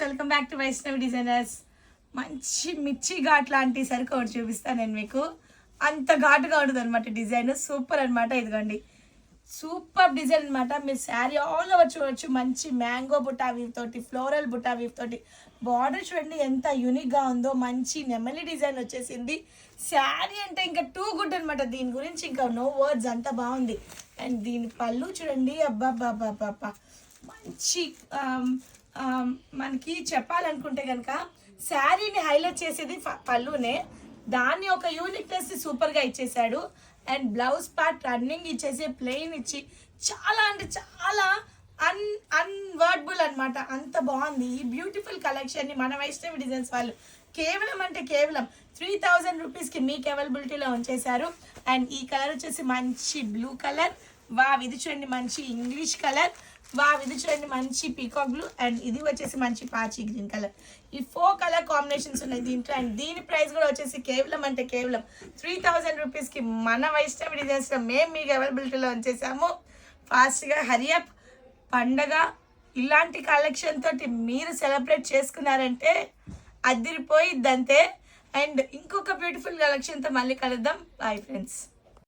Welcome back to Vaishnavi designers. మంచి మిర్చి ఘాట్ లాంటి సరుకు ఒకటి చూపిస్తాను నేను మీకు. అంత ఘాటుగా ఉంటుంది అనమాట డిజైన్. సూపర్ అనమాట. ఇదిగోండి సూపర్ డిజైన్ అనమాట. మీరు శారీ ఆల్ ఓవర్ చూడవచ్చు. మంచి మ్యాంగో బుటా వీవ్ తోటి, ఫ్లోరల్ బుటా వీవ్ తోటి బార్డర్ చూడండి ఎంత యూనిక్గా ఉందో. మంచి నెమలి డిజైన్ వచ్చేసింది. శారీ అంటే ఇంకా టూ గుడ్ అనమాట. దీని గురించి ఇంకా నో వర్డ్స్, అంత బాగుంది. అండ్ దీని పళ్ళు చూడండి, అబ్బాబ్బాబ్బాబ్బా మంచి మనకి చెప్పాలనుకుంటే కనుక శారీని హైలైట్ చేసేది పళ్ళునే. దాన్ని ఒక యూనిక్నెస్ సూపర్గా ఇచ్చేసాడు. అండ్ బ్లౌజ్ పార్ట్ రన్నింగ్ ఇచ్చేసి ప్లెయిన్ ఇచ్చి చాలా అంటే చాలా అన్వర్డబుల్ అనమాట. అంత బాగుంది ఈ బ్యూటిఫుల్ కలెక్షన్ని మన వైష్ణవి డిజైన్స్ వాళ్ళు కేవలం అంటే కేవలం 3000 రూపీస్కి మీకు అవైలబిలిటీలో ఉంచేశారు. అండ్ ఈ కలర్ వచ్చేసి మంచి బ్లూ కలర్. ఇది చూడండి మంచి ఇంగ్లీష్ కలర్. ఇది చూడండి మంచి పీకాక్ బ్లూ. అండ్ ఇది వచ్చేసి మంచి పాచి గ్రీన్ కలర్. ఈ 4 కలర్ కాంబినేషన్స్ ఉన్నాయి దీంట్లో. అండ్ దీని ప్రైస్ కూడా వచ్చేసి కేవలం అంటే కేవలం 3000 రూపీస్కి మన వైష్ణవి డిజైన్స్లో మేము మీకు అవైలబిలిటీలో ఉంచేసాము. ఫాస్ట్గా హరియప్. పండగ ఇలాంటి కలెక్షన్ తోటి మీరు సెలబ్రేట్ చేసుకున్నారంటే అదిరిపోయిద్దంతే. అండ్ ఇంకొక బ్యూటిఫుల్ కలెక్షన్తో మళ్ళీ కలుద్దాం. Bye friends.